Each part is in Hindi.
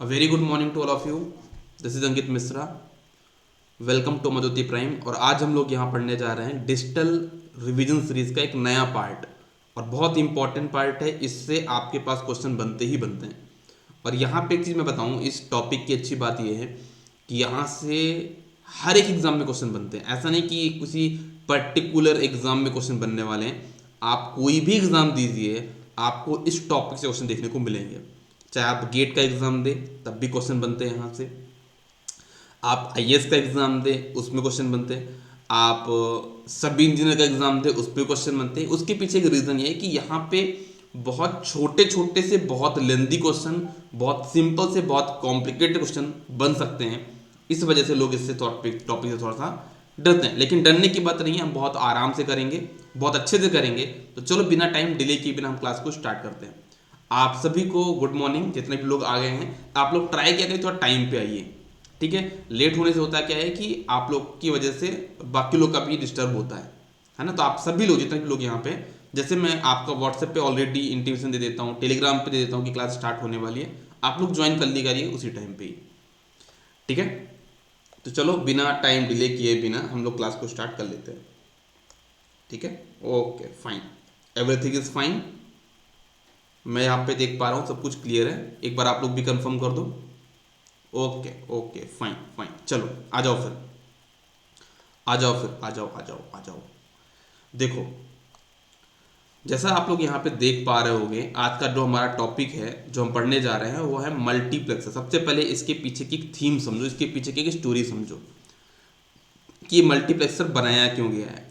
A very good morning to all of you. This is Ankit Mishra. Welcome to Madhuti prime. और आज हम लोग यहाँ पढ़ने जा रहे हैं डिजिटल रिवीजन सीरीज का एक नया पार्ट, और बहुत इंपॉर्टेंट पार्ट है. इससे आपके पास क्वेश्चन बनते ही बनते हैं. और यहाँ पे एक चीज़ मैं बताऊँ, इस टॉपिक की अच्छी बात यह है कि यहाँ से हर एक एग्जाम में क्वेश्चन बनते हैं. ऐसा नहीं कि किसी पर्टिकुलर एग्जाम में क्वेश्चन बनने वाले हैं. आप कोई भी एग्जाम दीजिए, आपको इस टॉपिक से क्वेश्चन देखने को मिलेंगे. चाहे आप गेट का एग्जाम दें तब भी क्वेश्चन बनते हैं यहाँ से. आप आईएएस का एग्जाम दें उसमें क्वेश्चन बनते हैं. आप सब इंजीनियर का एग्जाम दें उस पर क्वेश्चन बनते हैं. उसके पीछे एक रीज़न ये है कि यहाँ पे बहुत छोटे छोटे से बहुत लेंदी क्वेश्चन, बहुत सिंपल से बहुत कॉम्प्लिकेटेड क्वेश्चन बन सकते हैं. इस वजह से लोग इससे टॉपिक से थोड़ा सा डरते हैं. लेकिन डरने की बात नहीं है, हम बहुत आराम से करेंगे, बहुत अच्छे से करेंगे. तो चलो बिना टाइम डिले किए बिना हम क्लास को स्टार्ट करते हैं. आप सभी को गुड मॉर्निंग. जितने भी लोग आ गए हैं, आप लोग ट्राई किया करें थोड़ा टाइम पे आइए, ठीक है. लेट होने से होता क्या है कि आप लोग की वजह से बाकी लोग का भी डिस्टर्ब होता है ना. तो आप सभी लोग, जितने भी लोग यहाँ पे, जैसे मैं आपका व्हाट्सएप पे ऑलरेडी इंटीमेशन दे देता हूँ, टेलीग्राम पे दे देता हूँ कि क्लास स्टार्ट होने वाली है. आप लोग ज्वाइन कर ली करिए उसी टाइम पे ही, ठीक है. तो चलो बिना टाइम डिले किए बिना हम लोग क्लास को स्टार्ट कर लेते हैं, ठीक है. Okay fine, everything is fine. मैं यहाँ पे देख पा रहा हूँ सब कुछ क्लियर है. एक बार आप लोग भी कंफर्म कर दो. Okay okay fine fine. चलो आ जाओ फिर, आ जाओ फिर, आ जाओ आ जाओ आ जाओ. देखो, जैसा आप लोग यहाँ पे देख पा रहे होंगे, आज का जो हमारा टॉपिक है, जो हम पढ़ने जा रहे हैं, वो है मल्टीप्लेक्सर. सबसे पहले इसके पीछे की थीम समझो, इसके पीछे की एक स्टोरी समझो कि मल्टीप्लेक्सर बनाया क्यों गया है.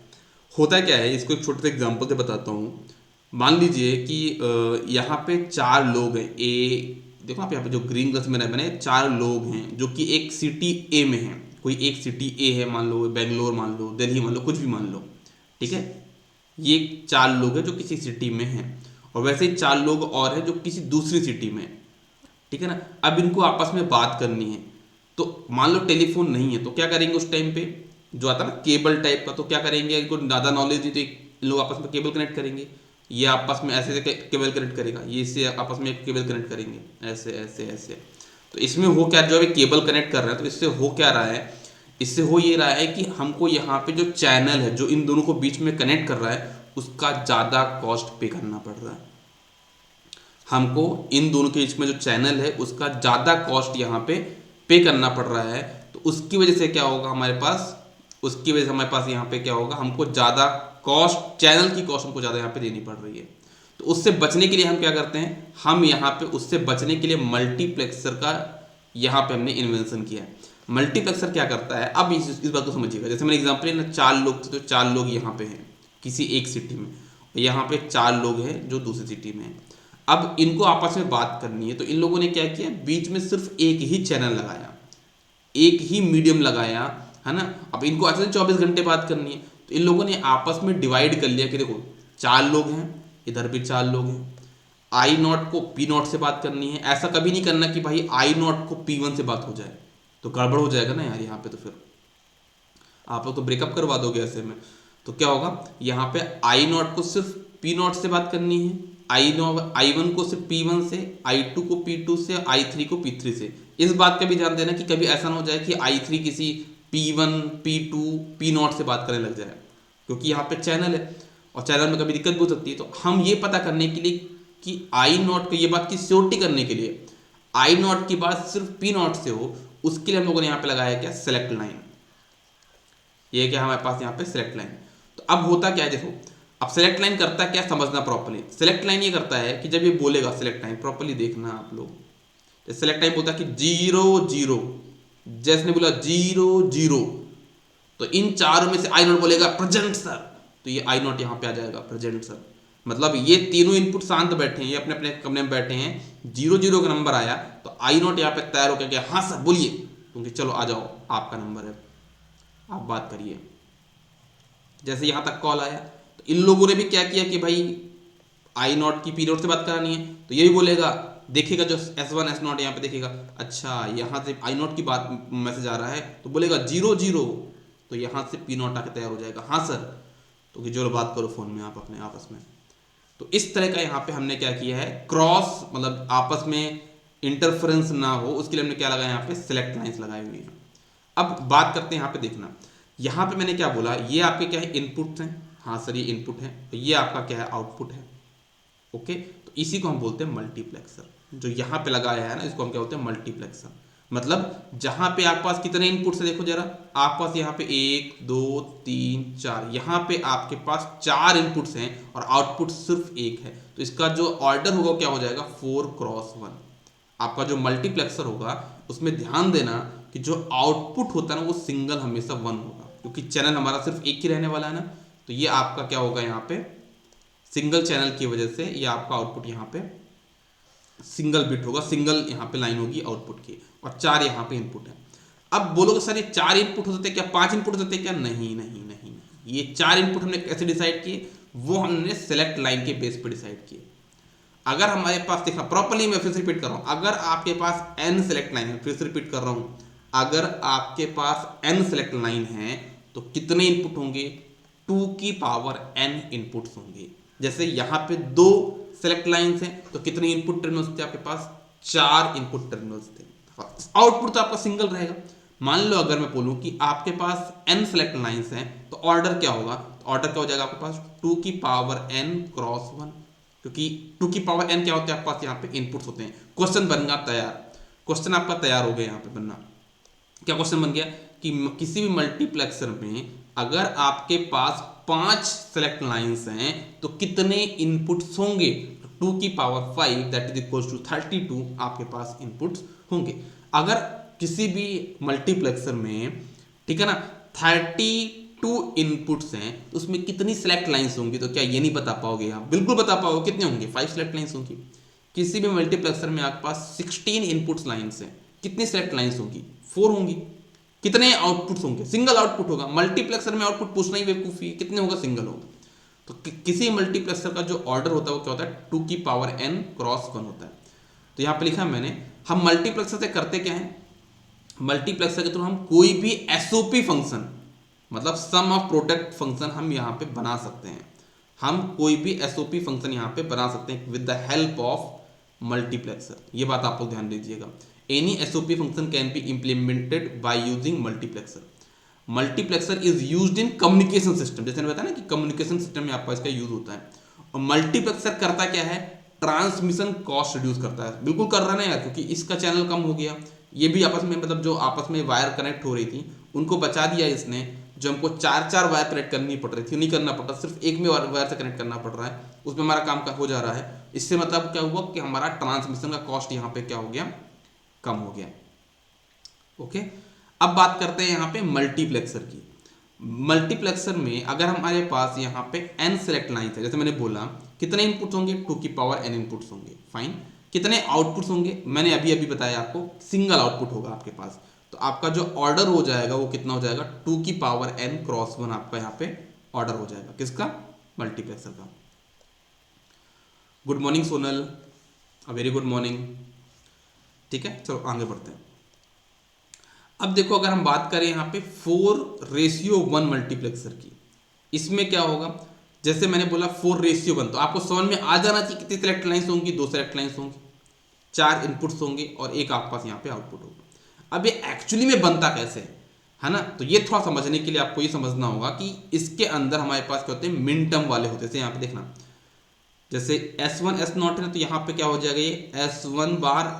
होता क्या है, इसको एक छोटे से एग्जाम्पल से बताता हूँ. मान लीजिए कि यहाँ पे चार लोग हैं. देखो आप यहाँ पे जो ग्रीन कलर से मैंने बने, चार लोग हैं जो कि एक सिटी ए में हैं. कोई एक सिटी ए है, मान लो बेंगलोर, मान लो दिल्ली, मान लो कुछ भी मान लो, ठीक है. ये चार लोग हैं जो किसी सिटी में हैं, और वैसे ही चार लोग और हैं जो किसी दूसरी सिटी में हैं, ठीक है ना. अब इनको आपस में बात करनी है. तो मान लो टेलीफोन नहीं है, तो क्या करेंगे उस टाइम पे, जो आता है ना केबल टाइप का, तो क्या करेंगे, इनको ज़्यादा नॉलेज नहीं, तो इन लोग आपस में केबल कनेक्ट करेंगे. ये आपस में ऐसे ऐसे केबल कनेक्ट करेगा, ये इससे आपस में एक केबल कनेक्ट करेंगे, ऐसे ऐसे ऐसे. तो इसमें हो क्या, जो अभी केबल कनेक्ट कर रहे हैं, तो इससे हो क्या रहा है, इससे हो ये रहा है कि हमको यहाँ पे जो चैनल है जो इन दोनों को बीच में कनेक्ट कर रहा है, उसका ज़्यादा कॉस्ट पे करना पड़ रहा है. हमको इन दोनों के बीच में जो चैनल है उसका ज़्यादा कॉस्ट यहाँ पे करना पड़ रहा है. तो उसकी वजह से क्या होगा हमारे पास, उसकी वजह से हमारे पास यहाँ पे क्या होगा, हमको ज़्यादा कॉस्ट, चैनल की कॉस्ट हमको ज़्यादा यहाँ पे देनी पड़ रही है. तो उससे बचने के लिए हम क्या करते हैं, हम यहाँ पे उससे बचने के लिए मल्टीप्लेक्सर का यहाँ पे हमने इन्वेंशन किया है. मल्टीप्लेक्सर क्या करता है, अब इस बात को समझिएगा. जैसे मैंने एग्जाम्पल है ना, चार लोग थे, तो चार लोग यहाँ पे हैं किसी एक सिटी में, और यहाँ पे चार लोग हैं जो दूसरी सिटी में हैं. अब इनको आपस में बात करनी है, तो इन लोगों ने क्या किया, बीच में सिर्फ एक ही चैनल लगाया, एक ही मीडियम लगाया, है ना. अब इनको अच्छे से 24 घंटे बात करनी है, तो इन लोगों ने आपस में डिवाइड कर लिया कि देखो चार लोग हैं, इधर भी चार लोग हैं. आई नॉट को पी नॉट से बात करनी है. ऐसा कभी नहीं करना कि भाई आई नॉट को P1 से बात हो जाए, तो गड़बड़ हो जाएगा ना यार यहाँ पे. तो फिर आप लोग तो ब्रेकअप करवा दोगे ऐसे में. तो क्या होगा, यहाँ पे आई नॉट को सिर्फ पी नॉट से बात करनी है, I1 को सिर्फ P1 से, I2 को P2 से, I3 को P3 से. इस बात का भी ध्यान देना कि कभी ऐसा ना हो जाए कि I3 किसी P1 P2 P0 से बात करने लग जाए, क्योंकि यहाँ पे चैनल है और चैनल में कभी दिक्कत भी हो सकती है. तो हम ये पता करने के लिए कि I0 को, ये बात की श्योरिटी करने के लिए I0 की बात सिर्फ P0 से हो, उसके लिए हम लोगों ने यहाँ पे लगाया क्या, सेलेक्ट लाइन. ये क्या हमारे पास यहाँ पे सेलेक्ट लाइन. तो अब होता क्या है, देखो अब सेलेक्ट लाइन करता क्या, समझना प्रॉपर्ली. सेलेक्ट लाइन ये करता है कि जब ये बोलेगा सेलेक्ट लाइन, प्रॉपर्ली देखना आप लोग. सेलेक्ट लाइन बोलता है कि 0 0, जैसे ने बोला 0 0, तो इन चारों में से आई नॉट बोलेगा प्रेजेंट सर, तो ये आई नॉट यहाँ पे आ जाएगा प्रेजेंट सर. मतलब ये तीनों इनपुट शांत बैठे हैं, ये अपने अपने कमरे में बैठे हैं. 0 0 का नंबर आया तो आई नॉट यहाँ पे तैयार होकर गया, हाँ सर बोलिए, क्योंकि चलो आ जाओ आपका नंबर है, आप बात करिए. जैसे यहाँ तक कॉल आया, तो इन लोगों ने भी क्या किया कि भाई आई नॉट की पी नॉट से बात करानी है, तो ये भी बोलेगा, देखेगा जो S1 S0 यहाँ पे देखेगा, अच्छा यहाँ से आई नॉट की बात मैसेज आ रहा है, तो बोलेगा 0 0, तो यहाँ से पी नॉट आके तैयार हो जाएगा, हाँ सर, तो कि चलो बात करो फ़ोन में आप अपने आपस में. तो इस तरह का यहाँ पे हमने क्या किया है, क्रॉस, मतलब आपस में इंटरफेरेंस ना हो उसके लिए हमने क्या लगाया यहाँ पे सिलेक्ट लाइंस लगाई हुई है। अब बात करते हैं यहाँ पे, देखना यहाँ पे मैंने क्या बोला, ये आपके क्या है इनपुट्स हैं, हाँ सर ये इनपुट है, तो ये आपका क्या है आउटपुट है। ओके, तो इसी को हम बोलते हैं मल्टीप्लेक्सर। जो यहाँ पे लगाया है ना इसको हम क्या बोलते हैं मल्टीप्लेक्सर। मतलब जहाँ पे आपके पास कितने इनपुट्स है देखो जरा, आपके पास यहाँ पे 1 2 3 4, यहाँ पे आपके पास 4 इनपुट्स हैं और आउटपुट सिर्फ 1 है, तो इसका जो ऑर्डर होगा क्या हो जाएगा 4x1। आपका जो मल्टीप्लेक्सर होगा उसमें ध्यान देना कि जो आउटपुट होता है ना वो सिंगल हमेशा 1 होगा, क्योंकि चैनल हमारा सिर्फ एक ही रहने वाला है ना, तो ये आपका क्या होगा यहाँ पे सिंगल चैनल की वजह से ये आपका आउटपुट यहाँ पे सिंगल बिट होगा, सिंगल यहाँ पे लाइन होगी आउटपुट की, और 4 यहाँ पे इनपुट है। अब बोलोगे सर ये 4 इनपुट हो सकते हैं क्या, 5 इनपुट हो सकते हैं क्या, नहीं नहीं नहीं नहीं, ये 4 इनपुट हमने कैसे डिसाइड किए, वो हमने सेलेक्ट लाइन के बेस पे डिसाइड किए। अगर हमारे पास देखा प्रॉपर्ली, मैं फिर से रिपीट कर रहा हूँ, अगर आपके पास n सेलेक्ट लाइन है, फिर से रिपीट कर रहा हूँ, अगर आपके पास n सेलेक्ट लाइन है तो कितने इनपुट होंगे, 2 की पावर n इनपुट्स होंगे। जैसे यहाँ पे 2 सेलेक्ट लाइंस हैं तो कितने इनपुट टर्मिनल्स थे आपके पास, 4 इनपुट टर्मिनल्स थे। आउटपुट तो आपका सिंगल रहेगा। मान लो अगर मैं बोलूं कि आपके पास n सेलेक्ट लाइंस हैं तो ऑर्डर क्या होगा, तो ऑर्डर क्या हो जाएगा आपके पास 2 की पावर n क्रॉस 1, क्योंकि 2 की पावर n क्या होता है आपके पास यहाँ पे इनपुट्स होते हैं। क्वेश्चन बन गया तैयार, क्वेश्चन आपका तैयार हो गया यहाँ पे बनना। क्या क्वेश्चन बन गया कि किसी भी मल्टीप्लेक्सर में अगर आपके पास 5 सेलेक्ट लाइंस हैं तो कितने इनपुट्स होंगे, 2 की power 5 that is equal to 32 आपके पास इनपुट्स होंगे। अगर किसी भी मल्टीप्लेक्सर में, ठीक है ना, 32 इनपुट्स हैं तो उसमें कितनी सेलेक्ट लाइंस होंगी, तो क्या ये नहीं बता पाओगे आप, बिल्कुल बता पाओगे, कितने होंगे 5 सेलेक्ट लाइंस होंगी। किसी भी मल्टीप्लेक्सर में आपके पास 16 इनपुट्स लाइंस हैं, कितनी सेलेक्ट लाइंस होंगी, 4 होंगी। कितने आउटपुट्स होंगे, सिंगल आउटपुट होगा। मल्टीप्लेक्सर में आउटपुट पूछना ही बेवकूफ़ी, कितने होगा, सिंगल होगा। तो किसी मल्टीप्लेक्सर का जो ऑर्डर होता है वो क्या होता है 2 की पावर n क्रॉस 1 होता है। तो यहाँ पे लिखा है मैंने, हम मल्टीप्लेक्सर से करते क्या है, मल्टीप्लेक्सर के थ्रू हम कोई भी एसओपी फंक्शन, मतलब सम ऑफ प्रोडक्ट फंक्शन हम यहाँ पे बना सकते हैं। हम कोई भी एसओपी फंक्शन यहाँ पे बना सकते हैं with the help of multiplexer. ये बात आप लोग ध्यान दीजिएगा। Any SOP function can be implemented by using multiplexer. Multiplexer is used in communication system, जैसे मैंने बताया ना कि कम्युनिकेशन सिस्टम में आपका इसका यूज होता है। और मल्टीप्लेक्सर करता क्या है, ट्रांसमिशन कॉस्ट रिड्यूस करता है। बिल्कुल कर रहा है ना यार, क्योंकि इसका चैनल कम हो गया, ये भी आपस में मतलब जो आपस में वायर कनेक्ट हो रही थी उनको बचा दिया इसने। जो हमको 4 वायर कनेक्ट करनी पड़ रही थी नहीं करना पड़ रहा, सिर्फ एक में वायर से कनेक्ट करना पड़ रहा है, उसमें हमारा काम का हो जा रहा है। इससे मतलब क्या हुआ कि हमारा ट्रांसमिशन का कॉस्ट यहाँ पे क्या हो गया, कम हो गया। ओके, अब बात करते हैं यहाँ पे मल्टीप्लेक्सर की। मल्टीप्लेक्सर में अगर हमारे पास यहाँ पे n सेलेक्ट लाइन है, जैसे मैंने बोला कितने इनपुट्स होंगे, 2 की पावर n इनपुट्स होंगे, फाइन। कितने आउटपुट्स होंगे, मैंने अभी अभी बताया आपको, सिंगल आउटपुट होगा आपके पास। तो आपका जो ऑर्डर हो जाएगा वो कितना हो जाएगा, 2 की पावर n क्रॉस 1 आपका यहाँ पे ऑर्डर हो जाएगा, किसका, मल्टीप्लेक्सर का। Good morning Sonal, a very good morning. ठीक है, चलो आगे बढ़ते हैं। अब देखो अगर हम बात करें यहाँ पे 4:1 मल्टीप्लेक्सर की, इसमें क्या होगा, जैसे मैंने बोला 4:1, तो आपको समझ में आ जाना चाहिए कितनी सेलेक्ट लाइन्स होंगी, 2 सेलेक्ट लाइन्स होंगी, 4 इनपुट्स होंगे और एक आपके पास यहाँ पे आउटपुट होगा। अब ये एक्चुअली में बनता कैसे है ना, तो ये थोड़ा समझने के लिए आपको ये समझना होगा कि इसके अंदर हमारे पास क्या होते हैं, मिन टर्म वाले होते हैं। यहाँ पे देखना, जैसे S1 S0 है ना, तो यहाँ पे क्या हो जाएगा, ये S1 बार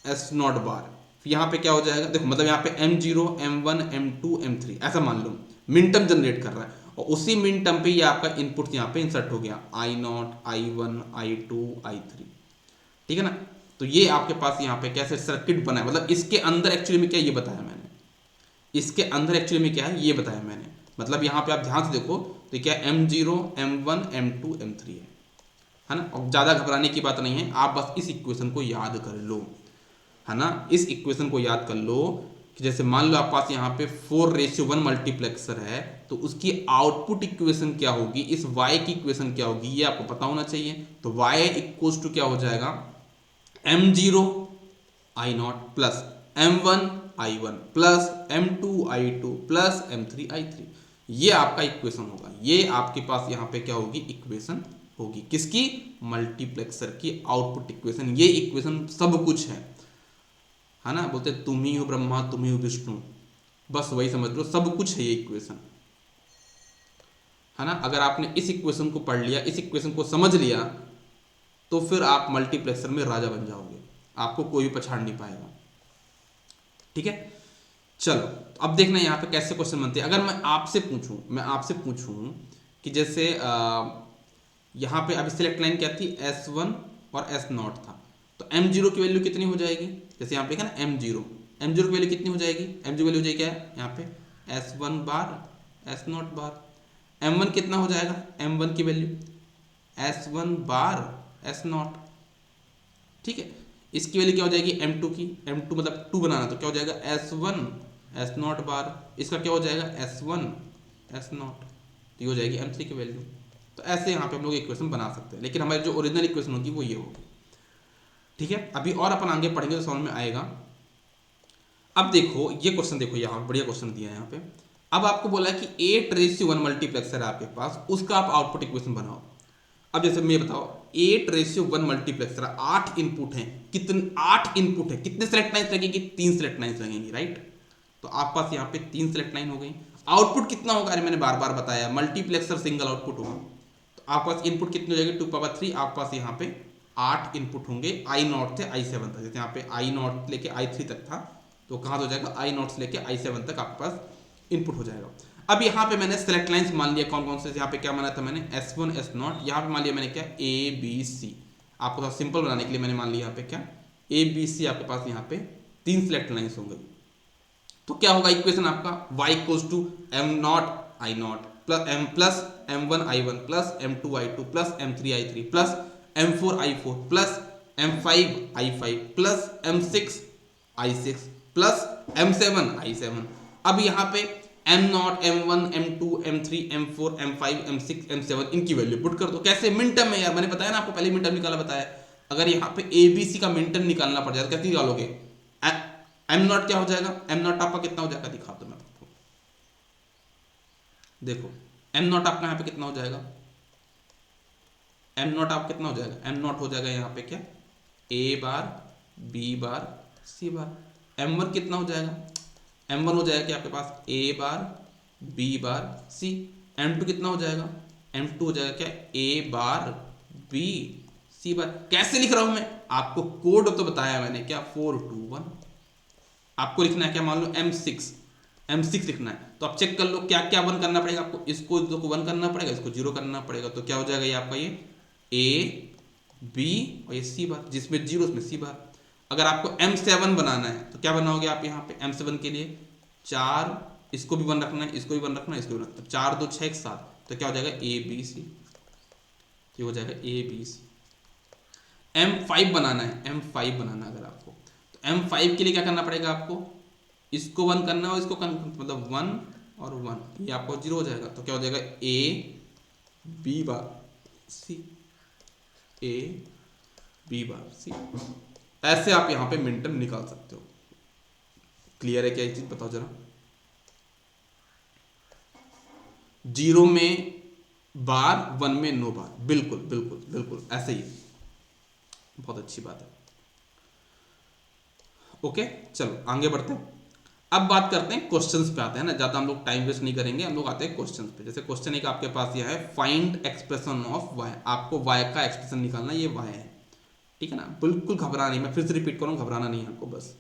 S0 बार, यहाँ पे क्या हो जाएगा, देखो मतलब यहाँ पे M0 M1 M2 M3 ऐसा मान लो मिन टर्म जनरेट कर रहा है, और उसी मिन टर्म पे ये आपका इनपुट यहाँ पे इंसर्ट हो गया, I0 I1 I2 I3, ठीक है ना। तो ये आपके पास यहाँ पे कैसे सर्किट बना है, मतलब इसके अंदर एक्चुअली में क्या ये बताया मैंने, इसके अंदर एक्चुअली में क्या है ये बताया मैंने। मतलब यहाँ पे आप ध्यान से देखो तो क्या M0 M1 M2 M3 है ना, और ज़्यादा घबराने की बात नहीं है, आप बस इस इक्वेशन को याद कर लो, है ना। इस इक्वेशन को याद कर लो कि जैसे मान लो आप पास यहाँ पे 4:1 मल्टीप्लेक्सर है, तो उसकी आउटपुट इक्वेशन क्या होगी, इस y की इक्वेशन क्या होगी, ये आपको पता होना चाहिए। तो y इक्वल्स टू क्या हो जाएगा, M0 I0 plus M1 I1 plus M2 I2 plus M3 I3, ये आपका इक्वेशन होगा। ये आपके पास यहाँ पे क्या होगी, इक्वेशन होगी, किसकी, मल्टीप्लेक्सर की आउटपुट इक्वेशन। ये इक्वेशन सब कुछ है, है ना, बोलते हैं तुम ही हो ब्रह्मा तुम ही हो विष्णु, बस वही समझ लो, सब कुछ है ये इक्वेशन, है ना। अगर आपने इस इक्वेशन को पढ़ लिया, इस इक्वेशन को समझ लिया, तो फिर आप मल्टीप्लेक्सर में राजा बन जाओगे, आपको कोई भी पछाड़ नहीं पाएगा। ठीक है, चलो अब देखना यहाँ पे कैसे क्वेश्चन बनते हैं। अगर मैं आपसे पूछूं कि जैसे यहाँ पे अभी सिलेक्ट लाइन क्या थी, S1 और S0 था, तो M0 की वैल्यू कितनी हो जाएगी, जैसे यहाँ पे लिखा ना M0 की वैल्यू कितनी हो जाएगी, M0 की वैल्यू हो जाएगी क्या है यहाँ पे S1 बार S0 बार। M1 कितना हो जाएगा, M1 की वैल्यू S1 बार S0। ठीक है, इसकी वैल्यू क्या हो जाएगी M2 की, M2 मतलब 2 बनाना, तो क्या हो जाएगा S1 S0 बार, इसका क्या हो जाएगा S1 S0, तो ये हो जाएगी M3 की वैल्यू। तो ऐसे यहाँ पे हम लोग इक्वेशन बना सकते हैं, लेकिन हमारी जो ओरिजिनल इक्वेशन होगी वो ये होगी। ठीक है, अभी और अपन आगे पढ़ेंगे तो समझ में आएगा। अब देखो ये क्वेश्चन, देखो यहाँ बढ़िया क्वेश्चन दिया है यहाँ पे। अब आपको बोला है कि 8:1 मल्टीप्लेक्सर है आपके पास, उसका आप आउटपुट इक्वेशन बनाओ। अब जैसे मैं बताओ 8:1 मल्टीप्लेक्सर, 8 इनपुट हैं, कितने 8 इनपुट है, कितने सेलेक्ट लाइन्स लगेंगी, 3 सेलेक्ट लाइन्स लगेंगी, राइट। तो आपके पास यहाँ पे 3 सेलेक्ट लाइन हो गई। आउटपुट कितना होगा, अरे मैंने बार बार बताया मल्टीप्लेक्सर सिंगल आउटपुट होगा, तो आपके पास इनपुट कितने हो जाएंगे 2 पावर 3, आपके पास यहाँ पे 8 इनपुट होंगे, I0 से I7 तक। जैसे यहाँ पे I0 लेके I3 तक था, तो कहाँ हो जाएगा I0 से लेके I7 तक आपके पास इनपुट हो जाएगा। अब यहाँ पे मैंने सेलेक्ट लाइंस मान लिया कौन कौन से, यहाँ पे क्या माना था मैंने S1 S0, यहाँ पे मान लिया मैंने क्या ABC, आपको थोड़ा सिंपल बनाने के लिए मैंने मान लिया यहाँ पे क्या ABC, आपके पास यहाँ पे 3 सेलेक्ट लाइंस होंगे। तो क्या होगा इक्वेशन आपका y equals to M0 I0 plus M1 I1 plus M2 I2 plus M3 I3 plus M4 I4 plus M5 I5 plus M6 I6 plus M7 I7। अब यहाँ पे M0 M1 M2 M3 M4 M5 M6 M7 इनकी वैल्यू पुट कर दो। कैसे, मिन टर्म में यार, मैंने बताया ना आपको, पहले मिन टर्म निकाला बताया। अगर यहाँ पे ABC का मिन टर्म निकालना पड़ जाए, कैसे निकालोगे, M0 क्या हो जाएगा, M0 आपका कितना हो जाएगा, दिखा दो मैं आपको, देखो M0 आपका यहाँ पे कितना हो जाएगा, M0 आप कितना हो जाएगा, M0 हो जाएगा यहाँ पे क्या A bar B bar C bar. M1 कितना हो जाएगा, M1 हो जाएगा कि आपके पास A bar B bar C। M2 कितना हो जाएगा, M2 हो जाएगा क्या A बार B C बार। कैसे लिख रहा हूं मैं, आपको कोड तो बताया मैंने क्या 421, आपको लिखना है क्या, मान लो M6 लिखना है, तो आप चेक कर लो क्या क्या वन करना पड़ेगा आपको, इसको 1 करना पड़ेगा, इसको 0 करना पड़ेगा, तो क्या हो जाएगा ये आपका ये A B और ये C बार, जिसमें 0 उसमें C बार। अगर आपको M7 बनाना है तो क्या बनाओगे आप यहाँ पे M7 के लिए 4, इसको भी 1 रखना है, इसको भी 1 रखना है, इसको भी रखना है, 4 2 6 7, तो क्या हो जाएगा ABC, ये हो जाएगा ABC। M5 बनाना है, M5 बनाना अगर आपको, तो M5 के लिए क्या करना पड़ेगा आपको, इसको 1 करना है और इसको मतलब 1 और 1, ये आपको 0 हो जाएगा, तो क्या हो जाएगा A B bar C, A B bar C। ऐसे आप यहाँ पे मिन टर्म निकाल सकते हो। क्लियर है क्या ये चीज, बताओ जरा। 0 में बार 1 में नो बार, बिल्कुल बिल्कुल बिल्कुल ऐसे ही, बहुत अच्छी बात है। ओके चलो आगे बढ़ते हैं। अब बात करते हैं क्वेश्चंस पे आते हैं ना, ज्यादा हम लोग टाइम वेस्ट नहीं करेंगे, हम लोग आते हैं क्वेश्चंस पे। जैसे क्वेश्चन एक आपके पास यह है, फाइंड एक्सप्रेशन ऑफ y, आपको y का एक्सप्रेशन निकालना, ये y है, ठीक है ना। बिल्कुल घबराना नहीं, मैं फिर से रिपीट करूँ, घबराना नहीं है आपको बस,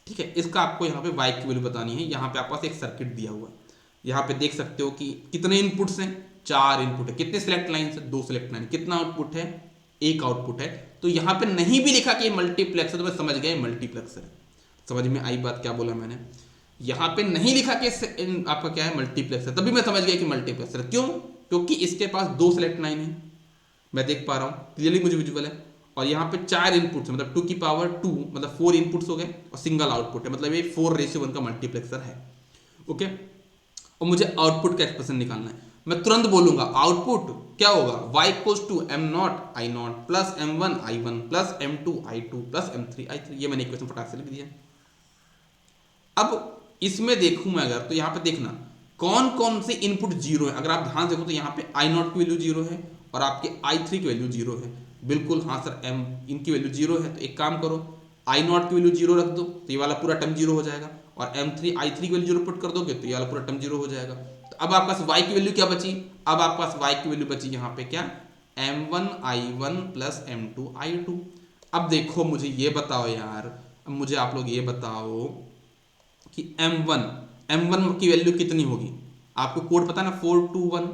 ठीक है। इसका आपको यहाँ पे y की वैल्यू बतानी है। यहाँ पे आपके पास एक सर्किट दिया हुआ है, यहाँ पे देख सकते हो कि कितने इनपुट्स हैं, 4 इनपुट है, कितने सेलेक्ट लाइन है, 2 सेलेक्ट लाइन, कितना आउटपुट है, 1 आउटपुट है। तो यहाँ पे नहीं भी लिखा कि मल्टीप्लेक्स है, तो मैं समझ गया मल्टीप्लेक्स है। समझ में आई बात, क्या बोला मैंने, यहाँ पे नहीं लिखा कि आपका क्या है मल्टीप्लेक्स है, तभी मैं समझ गया कि मल्टीप्लेक्स है। क्यों, क्योंकि इसके पास 2 सेलेक्ट लाइन है, मैं देख पा रहा हूँ क्लियरली, मुझे विजुअल है, और यहाँ पे 4 इनपुट्स है, मतलब 2 की पावर 2 मतलब 4 इनपुट्स हो गए, और सिंगल आउटपुट है, मतलब ये 4:1 का मल्टीप्लेक्सर है। ओके, और मुझे आउटपुट का एक्सप्रेशन निकालना है। मैं तुरंत बोलूंगा आउटपुट क्या होगा, y equals to M0 I0 plus M1 I1 plus M2 I2 plus M3 I3। ये मैंने इक्वेशन फटाक से लिख दिया। अब इसमें देखूं मैं अगर, तो यहाँ पे देखना कौन कौन से इनपुट 0 है। अगर आप ध्यान देखो तो यहाँ पे I0 की वैल्यू 0 है और आपके I3 की वैल्यू 0 है। बिल्कुल हाँ सर, इनकी वैल्यू 0 है, तो एक काम करो आई नॉट की वैल्यू 0 रख दो तो ये वाला पूरा टर्म 0 हो जाएगा, और M3 I3 की वैल्यू 0 पुट कर दोगे तो ये वाला पूरा टर्म 0 हो जाएगा। तो अब आपके पास y की वैल्यू क्या बची, अब आपके पास y की वैल्यू बची यहाँ पे क्या, M1 I1 plus M2 I2। अब देखो मुझे ये बताओ यार, अब मुझे आप लोग ये बताओ कि M1 की वैल्यू कितनी होगी, आपको कोड पता ना 421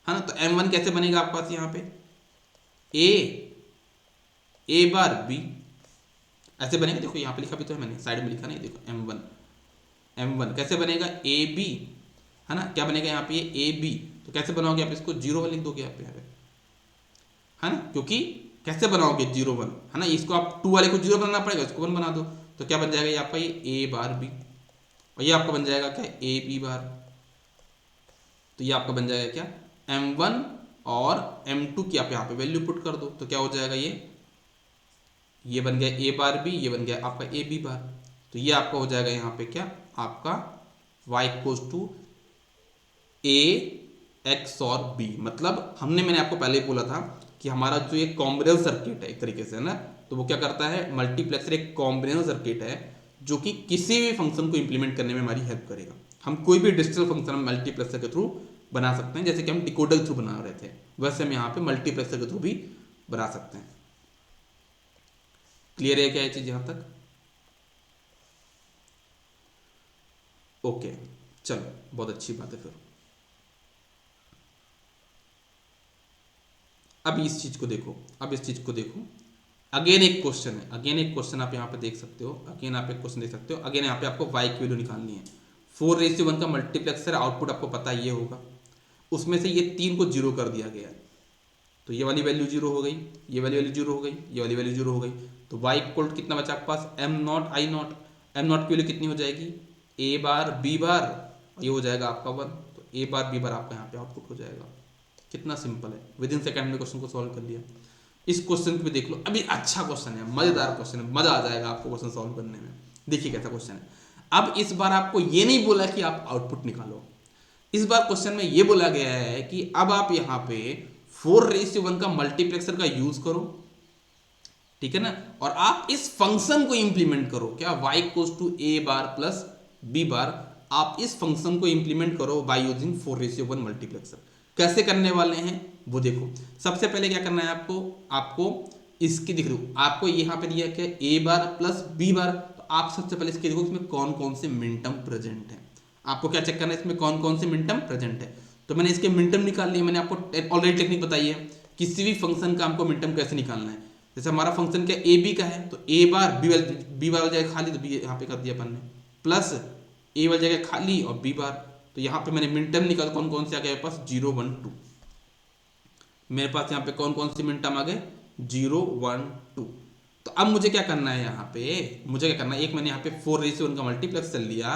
है ना। तो M1 कैसे बनेगा आपके पास यहाँ पे ए बार बी ऐसे बनेगा, देखो यहाँ पे लिखा भी तो है मैंने, साइड में लिखा नहीं, देखो M1 कैसे बनेगा ए बी है ना, क्या बनेगा यहाँ पे ए बी। तो कैसे बनाओगे आप इसको, 0 1 लिख दोगे आप यहाँ पे है ना, क्योंकि कैसे बनाओगे 0 1 है ना, इसको आप 2 वाले को 0 बनाना पड़ेगा, इसको 1 बना दो। तो क्या बन जाएगा ये आपका, ये ए बार बी, और ये आपका बन जाएगा क्या, ए बी बार। तो ये आपका बन जाएगा क्या, M1 और M2 की आप यहाँ पे वैल्यू पुट कर दो, तो क्या हो जाएगा ये बन गया ए बार बी, ये बन गया आपका ए बी बार। तो ये आपका हो जाएगा यहाँ पे क्या, आपका y equals to A X और बी। मतलब मैंने आपको पहले ही बोला था कि हमारा जो ये कॉम्बिनेशन सर्किट है एक तरीके से है ना, तो वो क्या करता है, मल्टीप्लेक्सर एक कॉम्बिनेशन सर्किट है जो कि किसी भी फंक्शन को इंप्लीमेंट करने में हमारी हेल्प करेगा। हम कोई भी डिजिटल फंक्शन हम मल्टीप्लेक्सर के थ्रू बना सकते हैं, जैसे कि हम डिकोडर के थ्रू बना रहे थे, वैसे हम यहाँ पे मल्टीप्लेक्सर के थ्रू भी बना सकते हैं। क्लियर है क्या ये चीज यहां तक? ओके चलो, बहुत अच्छी बात है। फिर अब इस चीज को देखो, अगेन एक क्वेश्चन आप यहाँ पे देख सकते हो, अगेन यहाँ पे आपको y की वैल्यू निकालनी है। 4:1 का मल्टीप्लेक्सर आउटपुट आपको पता ये होगा, उसमें से ये 3 को 0 कर दिया गया, तो ये वाली वैल्यू 0 हो गई, ये वाली वैल्यू 0 हो गई, ये वाली वैल्यू 0 हो गई। तो y इक्वल कितना बचा आपके पास, M0 I0। M0 की वैल्यू कितनी हो जाएगी, a बार b बार, ये हो जाएगा आपका 1। तो a बार b बार आपका यहाँ पे आउटपुट हो जाएगा। कितना सिंपल है, विद इन सेकेंड में क्वेश्चन को सॉल्व कर लिया। इस क्वेश्चन को भी देख लो, अभी अच्छा क्वेश्चन है, मजेदार क्वेश्चन है, मजा आ जाएगा आपको क्वेश्चन सॉल्व करने में। देखिए कैसा क्वेश्चन है। अब इस बार आपको ये नहीं बोला कि आप आउटपुट निकालो, इस बार क्वेश्चन में ये बोला गया है कि अब आप यहाँ पे 4:1 का मल्टीप्लेक्सर का यूज करो, ठीक है ना, और आप इस फंक्शन को इंप्लीमेंट करो, क्या y equals to A bar plus B bar. आप इस फंक्शन को इंप्लीमेंट करो बाय यूजिंग 4:1 मल्टीप्लेक्सर। कैसे करने वाले हैं वो देखो। सबसे पहले क्या करना है आपको इसकी दिख रही हो, आपको यहाँ पे दिया क्या, ए बार प्लस बी बार। तो आप सबसे पहले इसके देखो इसमें कौन कौन से मिनटर्म प्रेजेंट है। आपको क्या चेक करना है, इसमें कौन कौन से मिनटर्म प्रेजेंट है। तो मैंने इसके मिनटर्म निकाल लिए, मैंने आपको ऑलरेडी टेक्निक बताई है किसी भी फंक्शन का हमको मिनटर्म कैसे निकालना है। जैसे हमारा फंक्शन क्या ए बी का है, तो ए बार बी बार वाली जगह खाली, तो बी यहाँ पे कर दिया अपन ने, प्लस ए वाली जगह खाली और बी बार। तो यहाँ पे मैंने मिनटर्म निकाला, कौन कौन से आ गए मेरे पास, 0 1 2। मेरे पास यहाँ पे कौन कौन से मिनटर्म आ गए, 0 1 2। तो अब मुझे क्या करना है, यहाँ पे मुझे क्या करना है, एक मैंने यहाँ पे 4:1 का मल्टीप्लेक्स कर लिया।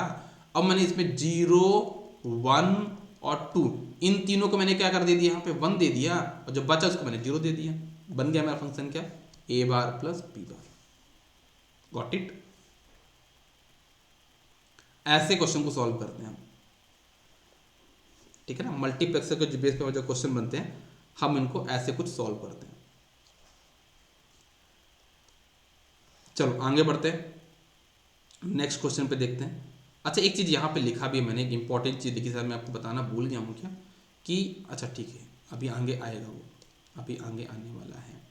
अब मैंने इसमें 0 1 और 2 इन तीनों को मैंने क्या कर दे दिया, यहाँ पे 1 दे दिया, और जो बचा उसको मैंने 0 दे दिया। बन गया मेरा फंक्शन क्या, A bar plus B bar. Got it? ऐसे क्वेश्चन को सॉल्व करते हैं हम, ठीक है ना। मल्टीप्लेक्सर के बेस पे जो क्वेश्चन बनते हैं हम इनको ऐसे कुछ सॉल्व करते हैं। चलो आगे बढ़ते हैं, नेक्स्ट क्वेश्चन पे देखते हैं। अच्छा एक चीज़ यहाँ पे लिखा भी है मैंने, एक इंपॉर्टेंट चीज़ लिखी सर, मैं आपको बताना भूल गया हूँ क्या, कि अच्छा ठीक है अभी आगे आएगा, वो अभी आगे आने वाला है।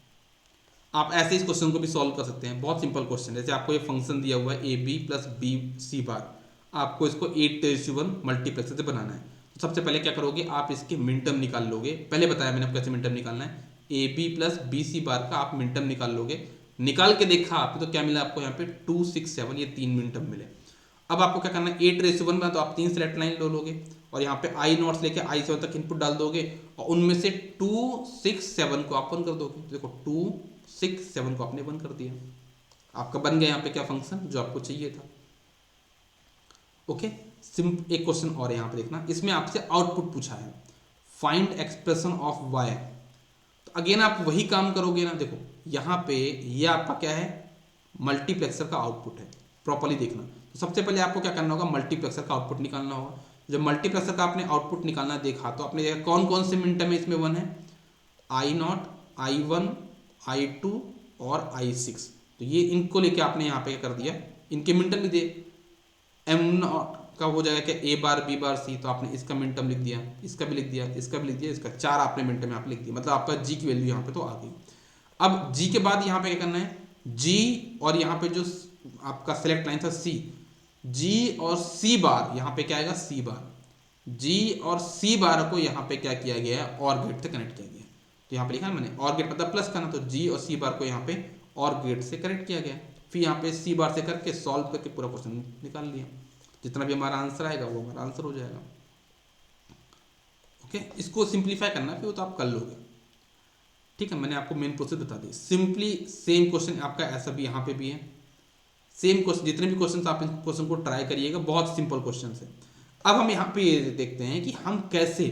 आप ऐसे इस क्वेश्चन को भी सॉल्व कर सकते हैं, बहुत सिंपल क्वेश्चन। जैसे आपको ये फंक्शन दिया हुआ है A B plus B C bar, आपको इसको 8:1 मल्टीप्लेक्सर से बनाना है। तो सबसे पहले क्या करोगे, आप इसके मिनटर्म निकाल लोगे। पहले बताया मैंने आपको कैसे मिनटर्म निकालना है, A B plus B C bar का आप मिनटर्म निकाल लोगे। निकाल के देखा आपने तो क्या मिला आपको, यहाँ पे 2 6 7 ये 3 मिनटर्म मिले। अब आपको क्या करना है, 8:1 में तो आप 3 सेलेक्ट लाइन लो लोगे, और यहाँ पे आई नॉट्स लेके आई 7 तक इनपुट डाल दोगे, और उनमें से 2 6 7 को आप 1 कर दोगे। देखो 2 6 7 को आपने 1 कर दिया, आपका बन गया यहाँ पे क्या, फंक्शन जो आपको चाहिए था। ओके, एक क्वेश्चन और यहाँ पे देखना, इसमें आपसे आउटपुट पूछा है, फाइंड एक्सप्रेशन ऑफ y। तो अगेन आप वही काम करोगे ना। देखो यहाँ पे ये आपका क्या है, मल्टीप्लेक्सर का आउटपुट है, प्रॉपर्ली देखना। तो सबसे पहले आपको क्या करना होगा, मल्टीप्लेक्सर का आउटपुट निकालना होगा। जब मल्टीप्लेक्सर का आपने आउटपुट निकालना देखा, तो आपने देखा कौन कौन से मिनटर्म है इसमें 1 है, I0 I1 I2 और I6। तो तो ये इनको लेके आपने यहाँ पे क्या कर दिया, इनके मिन टर्म लिख दिए। एम नॉट का हो जाएगा क्या, ए बार बी बार सी, तो आपने इसका मिन टर्म लिख दिया, इसका भी लिख दिया, इसका भी लिख दिया, इसका 4 आपने मिन टर्म यहाँ पे लिख दिया, मतलब आपका जी की वैल्यू यहाँ पे तो आ गई। अब जी के बाद यहाँ पे क्या करना है, जी और यहाँ पे जो आपका सेलेक्ट लाइन था सी, जी और सी बार यहाँ पे क्या आएगा, सी बार, जी और सी बार को यहाँ पे क्या किया गया है, और गेट से कनेक्ट किया गया। तो यहाँ पे लिखा है मैंने, और गेट मतलब प्लस करना, तो जी और सी बार को यहाँ पे और गेट से कनेक्ट किया गया। फिर यहाँ पे सी बार से करके सॉल्व करके पूरा क्वेश्चन निकाल लिया, जितना भी हमारा आंसर आएगा वो हमारा आंसर हो जाएगा। ओके, इसको सिंप्लीफाई करना फिर वो तो आप कर लोगे। ठीक है, मैंने आपको मेन प्रोसेस बता दी। सिंपली सेम क्वेश्चन आपका ऐसा भी यहाँ पे भी है, सेम क्वेश्चन, जितने भी क्वेश्चन आप इस क्वेश्चन को ट्राई करिएगा, बहुत सिंपल क्वेश्चन है। अब हम यहाँ पे ये देखते हैं कि हम कैसे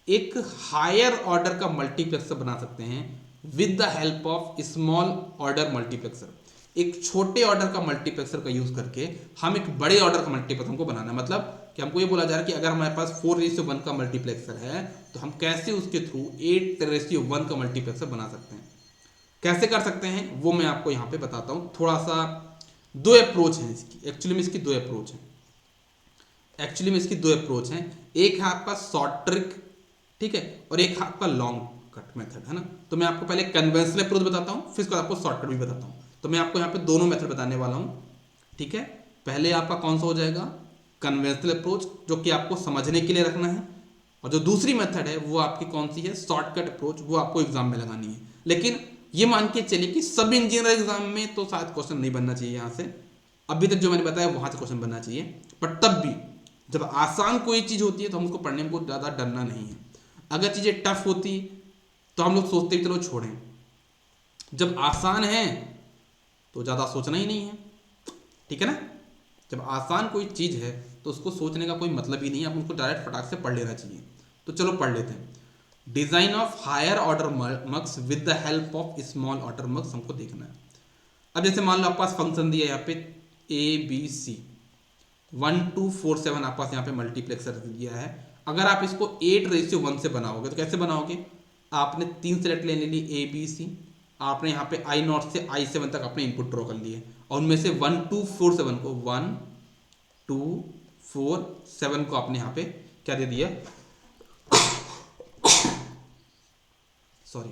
एक हायर ऑर्डर का मल्टीप्लेक्सर बना सकते हैं with the help of small order multiplexer. एक छोटे ऑर्डर का मल्टीप्लेक्सर का यूज करके हम एक बड़े ऑर्डर का मल्टीप्लेक्सर हमको बनाना है। मतलब कि हमको ये बोला जा रहा है कि अगर हमारे पास 4:1 का मल्टीप्लेक्सर है तो हम कैसे उसके थ्रू 8:1 का मल्टीप्लेक्सर बना सकते हैं। कैसे कर सकते हैं वो मैं आपको यहाँ पे बताता हूँ। थोड़ा सा दो अप्रोच हैं इसकी, एक्चुअली में इसकी दो अप्रोच हैं। एक है आपका शॉर्ट ट्रिक, ठीक है, और एक है आपका लॉन्ग कट मेथड, है ना। तो मैं आपको पहले कन्वेंशनल अप्रोच बताता हूँ, फिर उसके बाद आपको शॉर्टकट भी बताता हूँ। तो मैं आपको यहाँ पे दोनों मेथड बताने वाला हूँ, ठीक है। पहले आपका कौन सा हो जाएगा, कन्वेंशनल अप्रोच, जो कि आपको समझने के लिए रखना है, और जो दूसरी मेथड है वो आपकी कौन सी है, शॉर्टकट अप्रोच, वो आपको एग्जाम में लगानी है। लेकिन ये मान के चलिए कि सब इंजीनियर एग्जाम में तो शायद क्वेश्चन नहीं बनना चाहिए यहाँ से, अभी तक जो मैंने बताया वहाँ से क्वेश्चन बनना चाहिए। पर तब भी जब आसान कोई चीज़ होती है तो हम उसको पढ़ने में ज़्यादा डरना नहीं है। अगर चीज़ें टफ होती तो हम लोग सोचते भी चलो छोड़ें, जब आसान है तो ज़्यादा सोचना ही नहीं है, ठीक है ना। जब आसान कोई चीज़ है तो उसको सोचने का कोई मतलब ही नहीं है, आप उसको डायरेक्ट फटाक से पढ़ लेना चाहिए। तो चलो पढ़ लेते हैं। Design of higher order mux with the help of small order mux हमको देखना है। अब जैसे मान लो आपके पास फंक्शन दिया है यहाँ पे ABC 1 2 4 7, आपके पास यहाँ पे मल्टीप्लेक्सर दिया है। अगर आप इसको 8:1 से बनाओगे तो कैसे बनाओगे, आपने 3 सेलेक्ट ले ली ABC, आपने यहाँ पे I0 से I7 तक अपने इनपुट ड्रॉ कर लिए, और उनमें से 1 2 4 7 को 1 2 4 7 को आपने यहाँ पे क्या दे दिया, सॉरी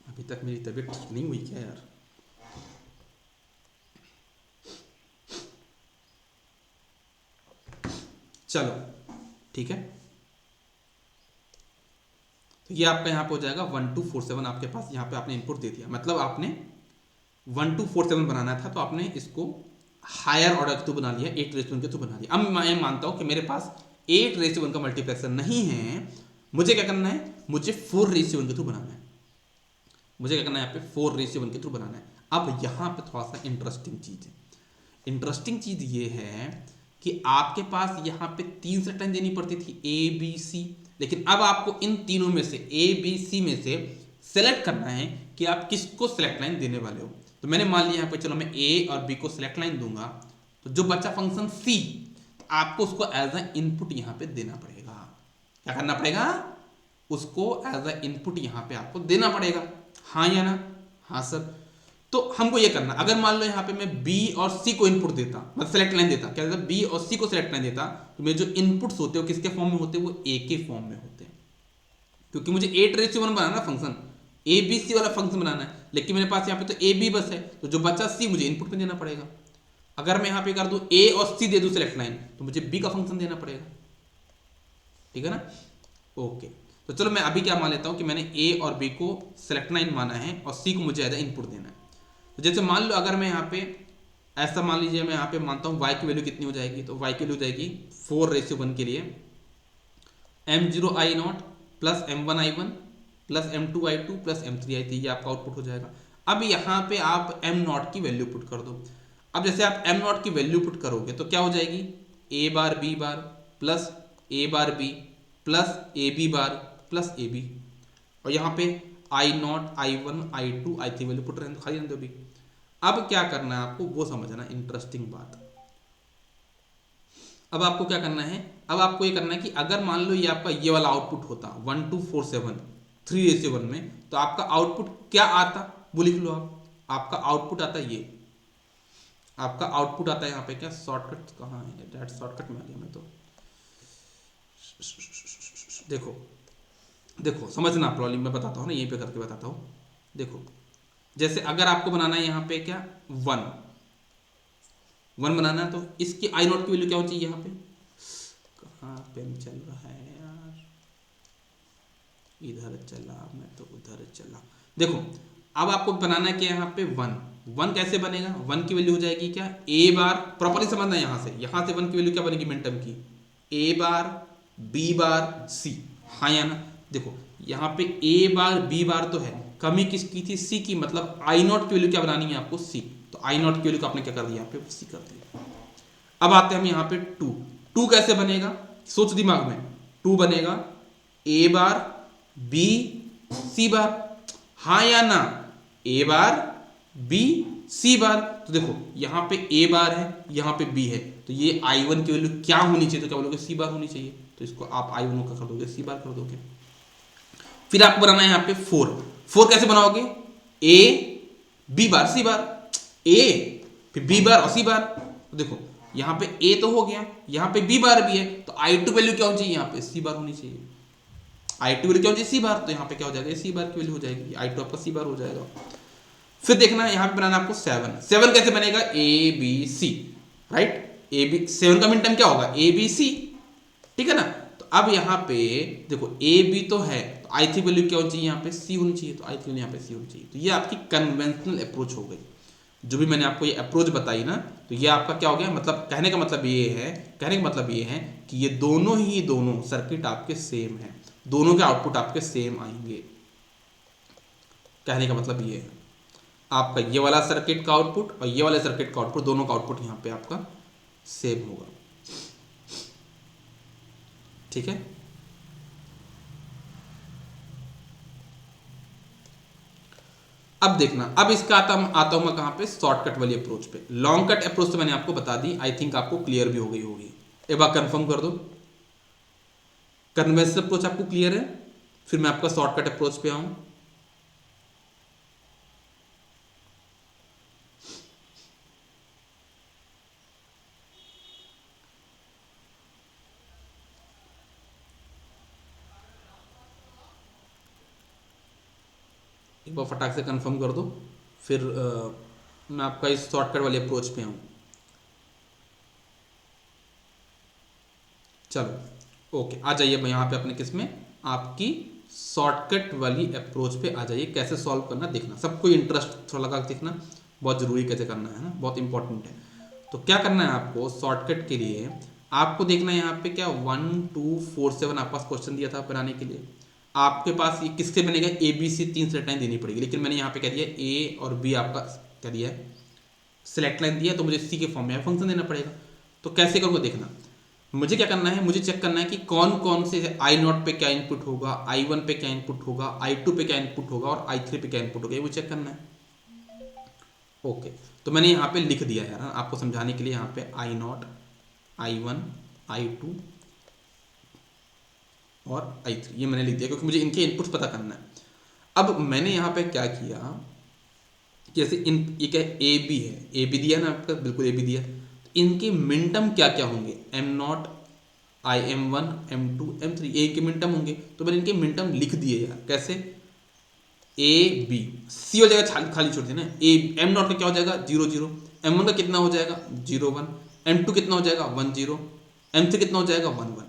अभी तक मेरी तबीयत ठीक नहीं हुई क्या यार। चलो ठीक है, तो ये आपका यहाँ पे हो जाएगा 1 2 4 7, आपके पास यहाँ पे आपने इनपुट दे दिया। मतलब आपने 1 2 4 7 बनाना था तो आपने इसको हायर ऑर्डर के थ्रू बना लिया, 8:1 के थ्रू बना लिया। अब मैं मानता हूँ कि मेरे पास 8:1 का मल्टीप्लेक्सर नहीं है, मुझे क्या करना है, मुझे 4:1 के थ्रू बनाना है। मुझे क्या करना है, यहाँ पे 4:1 के थ्रू बनाना है। अब यहाँ पे थोड़ा सा इंटरेस्टिंग चीज़ है। इंटरेस्टिंग चीज़ ये है कि आपके पास यहाँ पे 3 सेलेक्ट लाइन देनी पड़ती थी ABC, लेकिन अब आपको इन तीनों में से ABC में से सेलेक्ट करना है कि आप किसको सेलेक्ट लाइन देने वाले हो। तो मैंने मान लिया यहाँ पे, चलो मैं A और B को सेलेक्ट लाइन दूंगा, तो जो बच्चा फंक्शन C, तो आपको उसको एज अ इनपुट यहाँ पे देना पड़ेगा। क्या करना पड़ेगा, उसको एज अ इनपुट यहाँ पे आपको देना पड़ेगा, हाँ या ना। हाँ सर। तो हमको ये करना, अगर मान लो यहाँ पे मैं B और C को इनपुट देता, मतलब सेलेक्ट लाइन देता, क्या देता, B और C को सेलेक्ट लाइन देता, तो मेरे जो इनपुट्स होते हैं वो किसके फॉर्म में होते हैं, वो A के फॉर्म में होते हैं। क्योंकि मुझे 8:1 बनाना फंक्शन, ABC वाला फंक्शन बनाना है, लेकिन मेरे पास यहाँ पे तो AB बस है, तो जो बच्चा C मुझे इनपुट में देना पड़ेगा। अगर मैं यहाँ पे कर दूँ A और C दे दूँ सेलेक्ट लाइन, तो मुझे B का फंक्शन देना पड़ेगा, ठीक है ना। ओके, तो चलो मैं अभी क्या मान लेता हूँ कि मैंने A और B को सेलेक्ट लाइन माना है और C को मुझे एज इनपुट देना है। तो जैसे मान लो अगर मैं यहाँ पे ऐसा मान लीजिए, मैं यहाँ पे मानता हूँ y की वैल्यू कितनी हो जाएगी, तो y की वैल्यू जाएगी 4:1 के लिए M0 I0 plus M1 I1 plus M2 I2 plus M3 I3, ये आपका आउटपुट हो जाएगा। अब यहाँ पे आप M0 की वैल्यू पुट कर दो। अब जैसे आप M0 की वैल्यू पुट करोगे तो क्या हो जाएगी, A bar B bar plus A bar B plus AB bar plus AB, और यहाँ पे I0 I1 I2 I3 value put रहने दो, खाली रहने दो अभी। अब क्या करना है आपको वो समझना, इंटरेस्टिंग बात। अब आपको क्या करना है, अब आपको ये करना है कि अगर मान लो ये आपका ये वाला आउटपुट होता 1 2 4 7 3:1 में, तो आपका आउटपुट क्या आता वो लिख लो आप। आपका आउटपुट आता है ये, आपका आउटपुट आता है यहाँ पे क्या, शॉर्टकट कहाँ है, डैट शॉर्टकट में आ गया मैं तो। देखो देखो समझना प्रॉब्लम मैं बताता हूँ ना, यहीं पे करके बताता हूँ। देखो जैसे अगर आपको बनाना है यहाँ पे क्या, वन बनाना है, तो इसकी आई नॉट की वैल्यू क्या होनी चाहिए यहाँ पे, कहाँ पेन चल रहा है यार, इधर चला मैं तो उधर चला। देखो अब आपको बनाना है कि यहाँ पे वन कैसे बनेगा, वन की वैल्यू हो जाएगी क्या, ए बार, प्रॉपरली समझना है यहाँ से वन की वैल्यू क्या बनेगी मिनटम की, ए बार बी बार सी, हाँ या ना। देखो यहाँ पे ए बार बी बार तो है, कमी किसकी थी, सी की, मतलब आई नॉट की वैल्यू क्या बनानी है आपको, सी, तो आई नॉट की वैल्यू को आपने क्या कर दिया यहाँ पे, सी कर दिया। अब आते हैं हम यहाँ पे टू कैसे बनेगा, सोच दिमाग में, टू बनेगा ए बार बी सी बार, हाँ या ना, ए बार बी सी बार। तो देखो यहाँ पे ए बार है, यहाँ पे बी है, तो ये आई वन की वैल्यू क्या होनी चाहिए, तो क्या बोलोगे, सी बार होनी चाहिए, तो इसको आप आई वन का कर दोगे, सी बार कर दोगे। फिर आपको बनाना है यहाँ पे फोर कैसे बनाओगे, ए बी बार सी बार, ए फिर बी बार और सी बार। तो देखो यहाँ पे ए तो हो गया, यहाँ पे बी बार भी है, तो आई टू वैल्यू क्या होनी चाहिए, यहाँ पे सी बार होनी चाहिए, आई टू वैल्यू क्या होनी चाहिए, सी बार, तो यहाँ पे क्या हो जाएगा, सी बार की वैल्यू हो जाएगी, आई टू आपका सी बार हो जाएगा। फिर देखना यहाँ पे बनाना आपको सेवन कैसे बनेगा, A B C, right, A B, seven का मिनटम क्या होगा, ए बी सी, ठीक है ना। तो अब यहाँ पे देखो ए बी तो है, तो आई थ्री वैल्यू क्या होनी चाहिए, यहाँ पे सी होनी चाहिए, तो आई थ्री यहाँ पे सी होनी चाहिए। तो ये आपकी कन्वेंशनल अप्रोच हो गई, जो भी मैंने आपको ये अप्रोच बताई ना, तो ये आपका क्या हो गया, मतलब कहने का मतलब ये है कि ये दोनों सर्किट आपके सेम है, दोनों के आउटपुट आपके सेम आएंगे। कहने का मतलब ये है आपका ये वाला सर्किट का आउटपुट और ये वाले सर्किट का आउटपुट, दोनों का आउटपुट यहाँ पे आपका सेम होगा, ठीक है। अब देखना, अब इसका आता हूं मैं कहां पे, शॉर्टकट वाली अप्रोच पे। लॉन्ग कट अप्रोच तो मैंने आपको बता दी, आई थिंक आपको क्लियर भी हो गई होगी, एक बार कंफर्म कर दो, कन्वेंशनल अप्रोच आपको क्लियर है, फिर मैं आपका शॉर्टकट अप्रोच पे आऊं। एक बार फटाक से कंफर्म कर दो, फिर मैं आपका इस शॉर्टकट वाली अप्रोच पे आऊं। चलो ओके, आ जाइए यहाँ पे अपने किस में, आपकी शॉर्टकट वाली अप्रोच पे आ जाइए। कैसे सॉल्व करना देखना, सबको इंटरेस्ट थोड़ा लगा देखना, बहुत ज़रूरी कैसे करना है ना, बहुत इंपॉर्टेंट है। तो क्या करना है आपको शॉर्टकट के लिए, आपको देखना है यहाँ पे क्या 1 2 4 7 आपके पास क्वेश्चन दिया था बनाने के लिए, आपके पास ये किससे बनेगा, A B C 3 select line देनी पड़ेगी, लेकिन मैंने यहाँ पे कह दिया ए और बी आपका क्या दिया है, सेलेक्ट लाइन दिया, तो मुझे सी के फॉर्म में फंक्शन देना पड़ेगा। तो कैसे करूँगा देखना, मुझे क्या करना है, मुझे चेक करना है कि कौन कौन से आई नॉट पे क्या इनपुट होगा, आई वन पे क्या इनपुट होगा, आई टू पे क्या इनपुट होगा और आई थ्री पे क्या इनपुट होगा, ये मुझे चेक करना है। ओके, तो मैंने यहाँ पे लिख दिया है ना आपको समझाने के लिए, यहाँ पे I naught, I one, I two और आई थ्री, ये मैंने लिख दिया क्योंकि मुझे इनके इनपुट्स पता करना है। अब मैंने यहाँ पे क्या किया, जैसे इन ये क्या ए बी है, ए बी दिया ना आपका, बिल्कुल ए बी दिया, इनके मिनटम क्या क्या होंगे, M naught, I M one, M two, M three, A के मिनटम होंगे, तो मैंने इनके मिनटम लिख दिए यार। कैसे, ए बी, सी हो जाएगा खाली छोड़ दिया ना, ए एम नॉट का क्या हो जाएगा 0 0, एम वन का कितना हो जाएगा 0 1, एम टू कितना हो जाएगा 1 0, एम थ्री कितना हो जाएगा 1 1,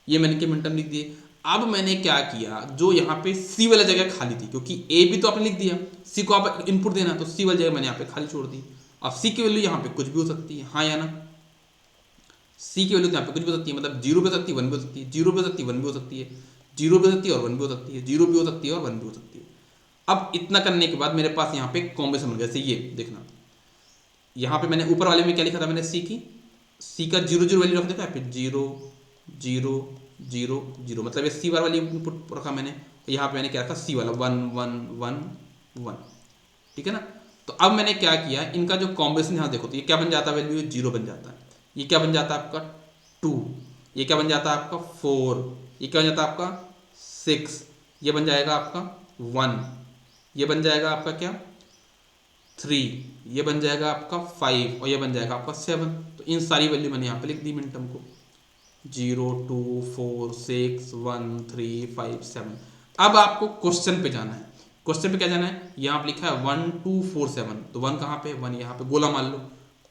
ये मैंने इनके मिनटम लिख दिए। अब मैंने क्या किया, जो यहाँ पे सी वाला जगह खाली थी, क्योंकि ए बी तो आपने लिख दिया, सी को आप इनपुट देना, तो सी वाली जगह मैंने यहाँ पे खाली छोड़ दी। अब सी की वैल्यू यहाँ पे कुछ भी हो सकती है, हाँ या ना, सी की वैल्यू यहाँ पे कुछ भी हो सकती है, मतलब 0 भी हो सकती है, 1 भी हो सकती है, 0 भी हो सकती है, 1 भी हो सकती है, 0 भी हो सकती है और 1 भी हो सकती है, 0 भी हो सकती है और 1 भी हो सकती है। अब इतना करने के बाद मेरे पास यहाँ पे कॉम्बिनेशन बन गया, जैसे ये देखना, यहाँ पे मैंने ऊपर वाले में क्या लिखा था, मैंने सी का 0 0 वैल्यू रख दिया था, फिर 0 0 0 0, मतलब ये सी वाली इनपुट रखा मैंने, यहाँ पे मैंने क्या रखा, सी वाला 1 1 1 1, ठीक है ना। तो अब मैंने क्या किया, इनका जो कॉम्बिनेशन यहाँ देखो, तो ये क्या बन जाता है, वैल्यू 0 बन जाता है, ये क्या बन जाता है आपका 2, ये क्या बन जाता है आपका 4, ये क्या बन जाता है आपका 6, ये बन जाएगा आपका 1, ये बन जाएगा आपका क्या 3, ये बन जाएगा आपका 5 और ये बन जाएगा आपका 7। तो इन सारी वैल्यू मैंने यहाँ पे लिख दी मिनटम को, 0 2 4 6 1 3 5 7। अब आपको क्वेश्चन पे जाना है। क्वेश्चन पे क्या जाना है, यहाँ पे लिखा है 1 2 4 7, तो 1 कहाँ पे, 1 यहाँ पे गोला मार लो,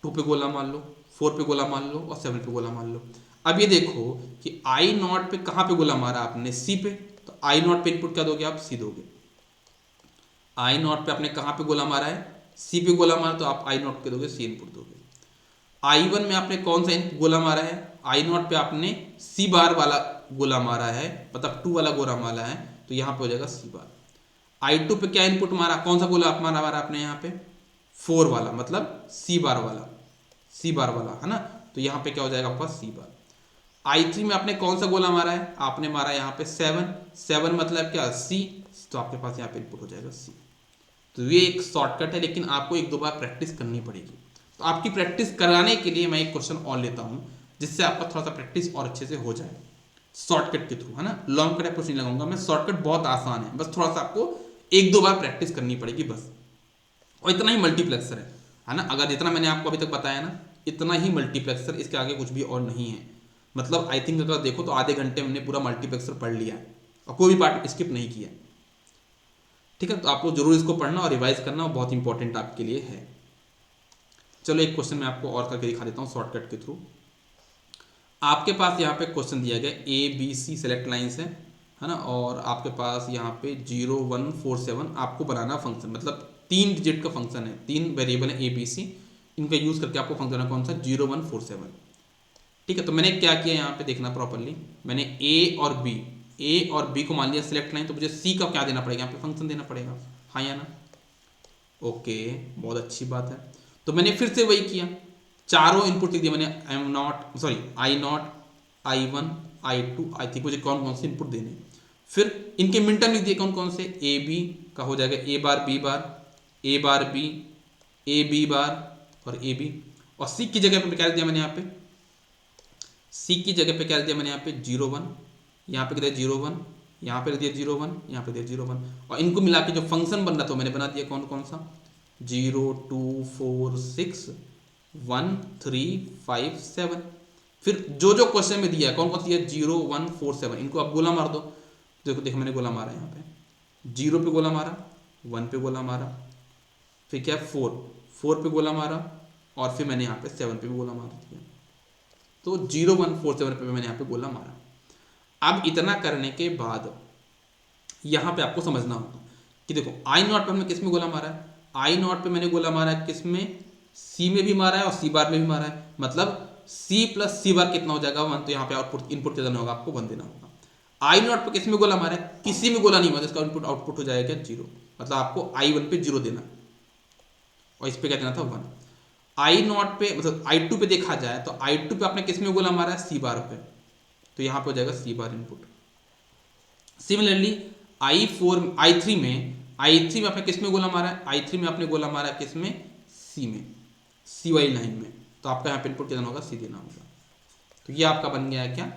2 पे गोला मार लो, 4 पे गोला मार लो और 7 पे गोला मार लो। अब ये देखो कि आई नॉट पे कहाँ पे गोला मारा आपने, सी पे, तो आई नॉट पे इनपुट क्या दोगे आप, सी दोगे। आई नॉट पे आपने कहाँ पे गोला मारा है, सी पे गोला मारा, तो आप आई नॉट पे दोगे, सी इनपुट दोगे। आई वन में आपने कौन सा गोला मारा है, आई नॉट पे आपने सी बार वाला गोला मारा है, मतलब 2 वाला गोला मारा है, तो यहाँ पे हो जाएगा सी बार। आई टू पे क्या इनपुट मारा, कौन सा गोला आप मारा आपने यहाँ पे, 4 वाला, मतलब सी बार वाला, सी बार वाला है ना, तो यहाँ पे क्या हो जाएगा आपका सी बार। आई थ्री में आपने कौन सा गोला मारा है, आपने मारा यहाँ पे 7 मतलब क्या, सी, तो आपके पास यहाँ पे इनपुट हो जाएगा सी। तो ये एक शॉर्टकट है, लेकिन आपको 1-2 बार प्रैक्टिस करनी पड़ेगी। तो आपकी प्रैक्टिस कराने के लिए मैं एक क्वेश्चन और लेता हूँ, जिससे आपका थोड़ा सा प्रैक्टिस और अच्छे से हो जाए, शॉर्टकट के थ्रू, है ना। लॉन्ग कट अप्रोच नहीं लगाऊंगा मैं, शॉर्टकट बहुत आसान है, बस थोड़ा सा आपको 1-2 बार प्रैक्टिस करनी पड़ेगी बस। और इतना ही मल्टीप्लेक्सर है ना, अगर जितना मैंने आपको अभी तक बताया ना, इतना ही मल्टीप्लेक्सर, इसके आगे कुछ भी और नहीं है। मतलब आई थिंक अगर देखो तो आधे घंटे में हमने पूरा मल्टीप्लेक्सर पढ़ लिया है और कोई भी पार्ट स्किप नहीं किया। ठीक है, तो आप लोग जरूर इसको पढ़ना और रिवाइज करना, और बहुत इंपॉर्टेंट आपके लिए है। चलो एक क्वेश्चन मैं आपको और करके दिखा देता हूँ शॉर्टकट के थ्रू। आपके पास यहाँ पे क्वेश्चन दिया गया ABC सेलेक्ट लाइन्स है ना, और आपके पास यहाँ पे 0 1 4 7 आपको बनाना फंक्शन, मतलब 3 डिजिट का फंक्शन है, 3 वेरिएबल है ABC, इनका यूज करके आपको फंक्शन है कौन सा, 0 1 4 7। ठीक है, तो मैंने क्या किया यहाँ पे देखना प्रॉपरली, मैंने A और B को मान लिया सेलेक्ट लाइन, तो मुझे C का क्या देना पड़ेगा, यहाँ पे फंक्शन देना पड़ेगा, हाँ या ना। ओके, बहुत अच्छी बात है। तो मैंने फिर से वही किया, चारों इनपुट लिख दिया मैंने, आई नॉट, I1, I2, I3, मुझे कौन कौन से इनपुट देने, फिर इनके मिनटर्म लिख दिए कौन कौन से, ए बी का हो जाएगा A bar B bar, A bar B, A B बार और A B, और C की जगह पे क्या लिख दिया मैंने यहाँ पे, C की जगह पे क्या लिख दिया मैंने यहाँ पे 0 1, यहाँ पे दिया 0 1, यहाँ पे दिया 0 1, यहाँ पे दिया 0 1, और इनको मिला के जो फंक्शन बन रहा था मैंने बना दिया कौन कौन सा, 0 2 4 6 1 3 5 7। फिर जो जो क्वेश्चन में दिया कौन कौन सा दिया, 0 1 4 7, इनको आप गोला मार दो। देखो देखो मैंने गोला मारा यहाँ पे, 0 पे गोला मारा, 1 पे गोला मारा, फिर क्या 4 पे गोला मारा, और फिर मैंने यहाँ पे 7 पे भी गोला मार दिया। तो 0 1 4 7 पे मैंने यहाँ पे गोला मारा। अब इतना करने के बाद यहाँ पे आपको समझना होगा कि देखो आई नॉट पे हमने किस में गोला मारा है, आई नॉट पे मैंने गोला मारा है किस में, सी में भी मारा है और सी बार में भी मारा है, मतलब सी प्लस सी बार कितना हो जाएगा 1, तो यहाँ पे आउटपुट इनपुट क्या देना होगा आपको, 1 देना होगा। आई नॉट पे किस में गोला मारा है, किसी में गोला नहीं मारा, इसका इनपुट आउटपुट हो जाएगा 0, मतलब आपको I1 पे 0 देना और इस पे क्या देना था 1। आई नॉट पे मतलब I2 पे देखा जाए तो I2 पे आपने किस में गोला मारा है, सी बार पे, तो यहाँ पे हो जाएगा सी बार इनपुट। सिमिलरली I3 में आपने किस में गोला मारा है, I3 में आपने गोला मारा है किस में, सी में, सी वाली लाइन में, तो आपका यहाँ पे इनपुट देना होगा, सी देना होगा। तो ये आपका बन गया है क्या,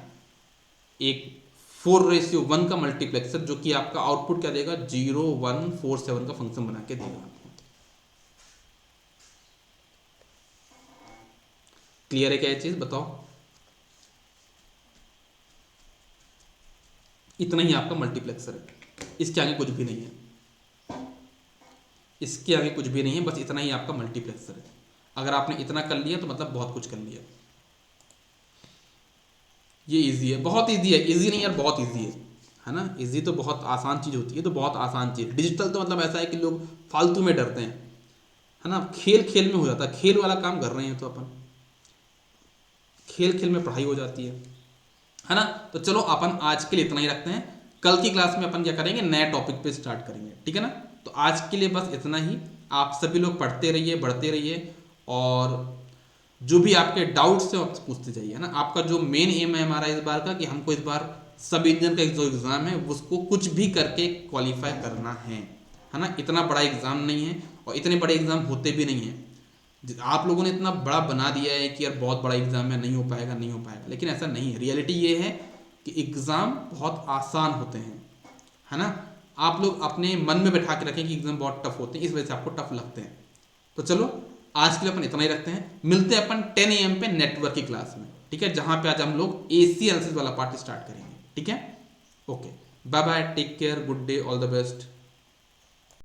एक 4:1 का मल्टीप्लेक्सर, जो कि आपका आउटपुट क्या देगा, 0 1 4 7 का फंक्शन बना के देगा आपको। क्लियर है क्या ये चीज, बताओ। इतना ही आपका मल्टीप्लेक्सर है, इसके आगे कुछ भी नहीं है, इसके आगे कुछ भी नहीं है, बस इतना ही आपका मल्टीप्लेक्सर है। अगर आपने इतना कर लिया तो मतलब बहुत कुछ कर लिया। ये इजी है, बहुत इजी है, इजी नहीं यार बहुत इजी है ना। इजी तो बहुत आसान चीज़ होती है, तो बहुत आसान चीज़। डिजिटल तो मतलब ऐसा है कि लोग फालतू में डरते हैं, है ना, खेल खेल में हो जाता है, खेल वाला काम कर रहे हैं तो अपन खेल खेल में पढ़ाई हो जाती है ना। तो चलो अपन आज के लिए इतना ही रखते हैं, कल की क्लास में अपन क्या करेंगे, नए टॉपिक पे स्टार्ट करेंगे, ठीक है ना। तो आज के लिए बस इतना ही, आप सभी लोग पढ़ते रहिए, बढ़ते रहिए, और जो भी आपके डाउट्स हैं आप पूछते जाइए, है ना। आपका जो मेन एम है हमारा इस बार का, कि हमको इस बार सब इंजन का जो एग्ज़ाम है उसको कुछ भी करके क्वालिफाई करना है ना। इतना बड़ा एग्ज़ाम नहीं है और इतने बड़े एग्ज़ाम होते भी नहीं हैं। आप लोगों ने इतना बड़ा बना दिया है कि यार बहुत बड़ा एग्ज़ाम है, नहीं हो पाएगा नहीं हो पाएगा, लेकिन ऐसा नहीं है। रियलिटी ये है कि एग्ज़ाम बहुत आसान होते हैं, है ना। आप लोग अपने मन में बैठा के रखें कि एग्ज़ाम बहुत टफ होते हैं, इस वजह से आपको टफ लगते हैं, तो चलो आज के लिए अपन इतना ही रखते हैं, मिलते हैं अपन 10 AM पे नेटवर्क की क्लास में, ठीक है, जहां पे आज हम लोग एसी एनालिसिस वाला पार्ट स्टार्ट करेंगे, ठीक है। Okay, bye bye, take care, good day, all the best.